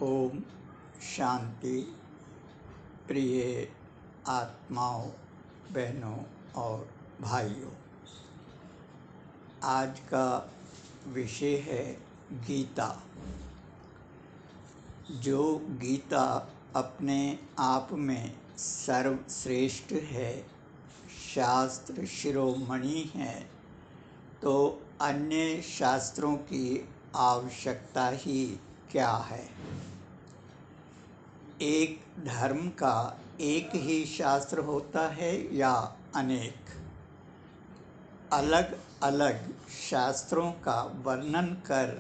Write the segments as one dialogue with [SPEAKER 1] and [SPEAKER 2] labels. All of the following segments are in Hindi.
[SPEAKER 1] ओम शांति। प्रिय आत्माओं, बहनों और भाइयों, आज का विषय है गीता। जो गीता अपने आप में सर्वश्रेष्ठ है, शास्त्र शिरोमणि है, तो अन्य शास्त्रों की आवश्यकता ही क्या है। एक धर्म का एक ही शास्त्र होता है या अनेक? अलग अलग शास्त्रों का वर्णन कर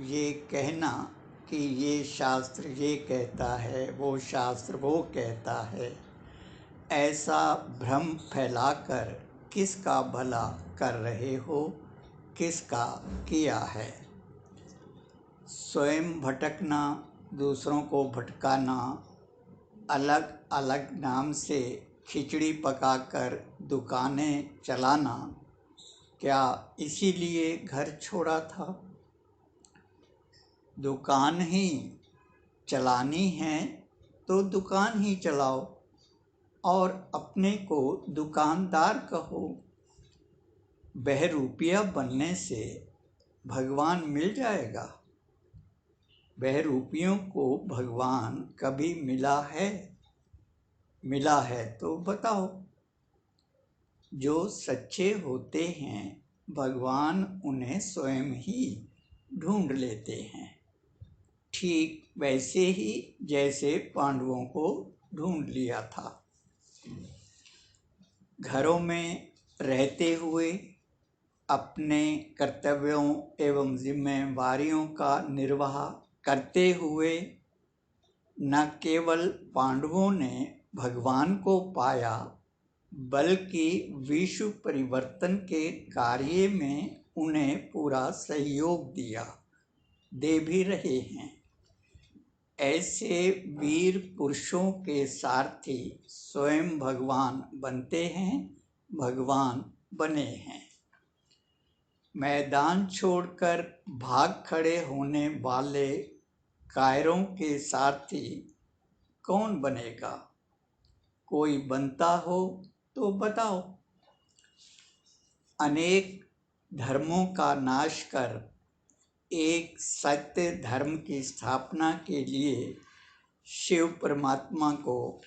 [SPEAKER 1] ये कहना कि ये शास्त्र ये कहता है, वो शास्त्र वो कहता है, ऐसा भ्रम फैलाकर किसका भला कर रहे हो, किसका किया है। स्वयं भटकना, दूसरों को भटकाना, अलग अलग नाम से खिचड़ी पकाकर दुकानें चलाना, क्या इसीलिए घर छोड़ा था? दुकान ही चलानी है तो दुकान ही चलाओ और अपने को दुकानदार कहो। बहरूपिया बनने से भगवान मिल जाएगा? बहरूपियों को भगवान कभी मिला है? मिला है तो बताओ। जो सच्चे होते हैं भगवान उन्हें स्वयं ही ढूंढ लेते हैं, ठीक वैसे ही जैसे पांडवों को ढूंढ लिया था। घरों में रहते हुए अपने कर्तव्यों एवं जिम्मेवारियों का निर्वाह करते हुए न केवल पांडवों ने भगवान को पाया, बल्कि विश्व परिवर्तन के कार्य में उन्हें पूरा सहयोग दिया, दे भी रहे हैं। ऐसे वीर पुरुषों के सारथी स्वयं भगवान बनते हैं, भगवान बने हैं। मैदान छोड़कर भाग खड़े होने वाले कायरों के सारथी कौन बनेगा? कोई बनता हो तो बताओ। अनेक धर्मों का नाश कर एक सत्य धर्म की स्थापना के लिए शिव परमात्मा को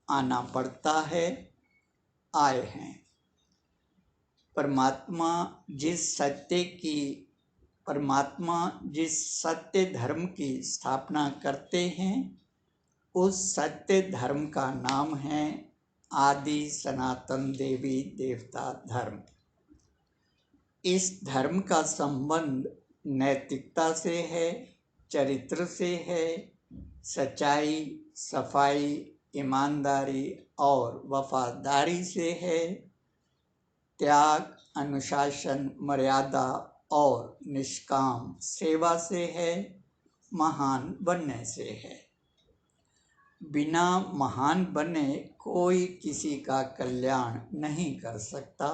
[SPEAKER 1] आना पड़ता है, आए हैं। परमात्मा जिस सत्य धर्म की स्थापना करते हैं, उस सत्य धर्म का नाम है आदि सनातन देवी देवता धर्म। इस धर्म का संबंध नैतिकता से है, चरित्र से है, सच्चाई, सफाई, ईमानदारी और वफादारी से है, त्याग, अनुशासन, मर्यादा और निष्काम सेवा से है, महान बनने से है। बिना महान बने कोई किसी का कल्याण नहीं कर सकता।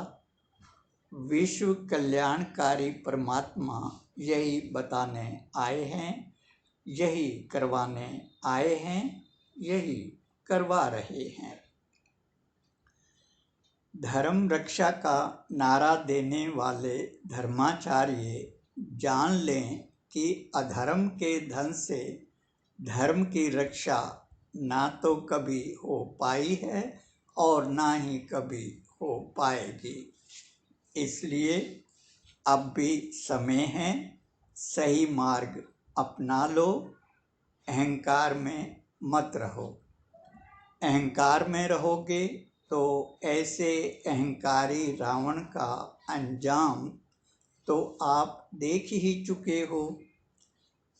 [SPEAKER 1] विश्व कल्याणकारी परमात्मा यही बताने आए हैं, यही करवाने आए हैं, यही करवा रहे हैं। धर्म रक्षा का नारा देने वाले धर्माचार्य जान लें कि अधर्म के धन से धर्म की रक्षा ना तो कभी हो पाई है और ना ही कभी हो पाएगी। इसलिए अब भी समय है, सही मार्ग अपना लो, अहंकार में मत रहो। अहंकार में रहोगे तो ऐसे अहंकारी रावण का अंजाम तो आप देख ही चुके हो।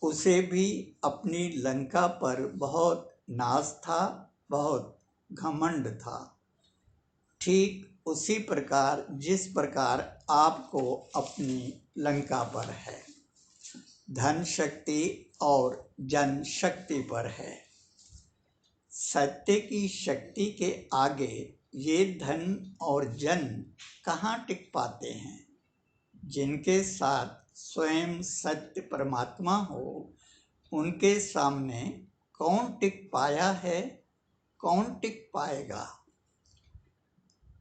[SPEAKER 1] उसे भी अपनी लंका पर बहुत नाज था, बहुत घमंड था। ठीक उसी प्रकार जिस प्रकार आपको अपनी लंका पर है, धन शक्ति और जन शक्ति पर है। सत्य की शक्ति के आगे ये धन और जन कहाँ टिक पाते हैं? जिनके साथ स्वयं सत्य परमात्मा हो, उनके सामने कौन टिक पाया है, कौन टिक पाएगा।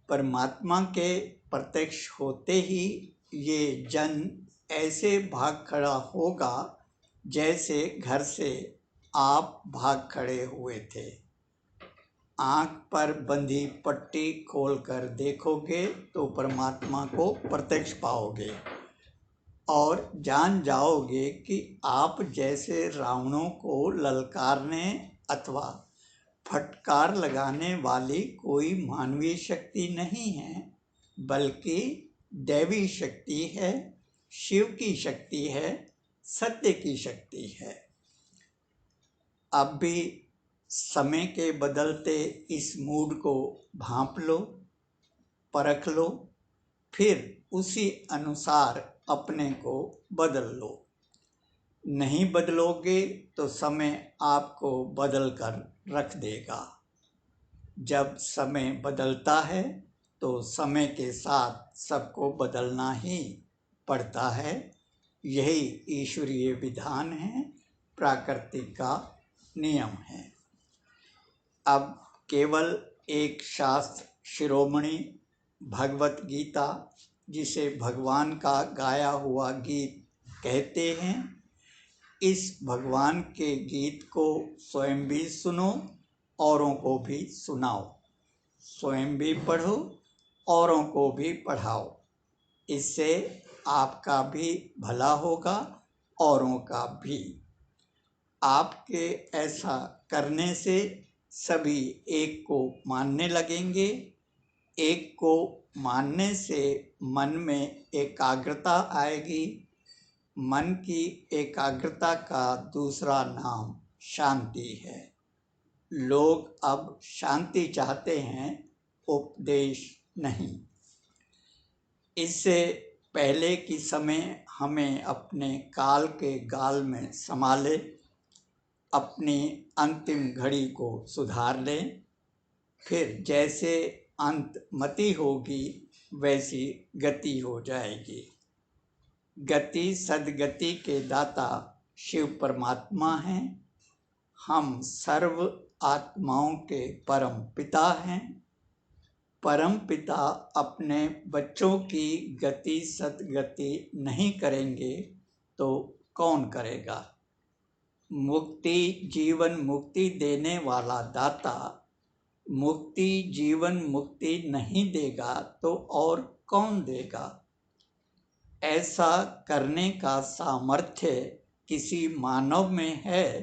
[SPEAKER 1] परमात्मा के प्रत्यक्ष होते ही ये जन ऐसे भाग खड़ा होगा जैसे घर से आप भाग खड़े हुए थे। आँख पर बंधी पट्टी खोलकर देखोगे तो परमात्मा को प्रत्यक्ष पाओगे और जान जाओगे कि आप जैसे रावणों को ललकारने अथवा फटकार लगाने वाली कोई मानवीय शक्ति नहीं है, बल्कि दैवी शक्ति है, शिव की शक्ति है, सत्य की शक्ति है। अब भी समय के बदलते इस मूड को भांप लो, परख लो, फिर उसी अनुसार अपने को बदल लो। नहीं बदलोगे तो समय आपको बदल कर रख देगा। जब समय बदलता है तो समय के साथ सबको बदलना ही पड़ता है। यही ईश्वरीय विधान है, प्रकृति का नियम है। अब केवल एक शास्त्र शिरोमणि भगवत गीता, जिसे भगवान का गाया हुआ गीत कहते हैं, इस भगवान के गीत को स्वयं भी सुनो, औरों को भी सुनाओ। स्वयं भी पढ़ो, औरों को भी पढ़ाओ। इससे आपका भी भला होगा, औरों का भी। आपके ऐसा करने से सभी एक को मानने लगेंगे। एक को मानने से मन में एकाग्रता आएगी। मन की एकाग्रता का दूसरा नाम शांति है। लोग अब शांति चाहते हैं, उपदेश नहीं। इससे पहले कि समय हमें अपने काल के गाल में संभाले, अपनी अंतिम घड़ी को सुधार लें। फिर जैसे अंतमति होगी वैसी गति हो जाएगी। गति सद्गति के दाता शिव परमात्मा हैं। हम सर्व आत्माओं के परम पिता हैं। परम पिता अपने बच्चों की गति सद्गति नहीं करेंगे तो कौन करेगा। मुक्ति जीवन मुक्ति देने वाला दाता मुक्ति जीवन मुक्ति नहीं देगा तो और कौन देगा। ऐसा करने का सामर्थ्य किसी मानव में है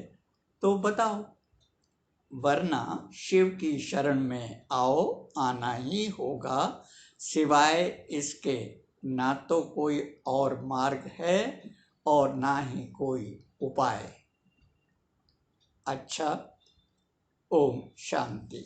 [SPEAKER 1] तो बताओ, वरना शिव की शरण में आओ, आना ही होगा। सिवाय इसके ना तो कोई और मार्ग है और ना ही कोई उपाय। अच्छा, ओम शांति।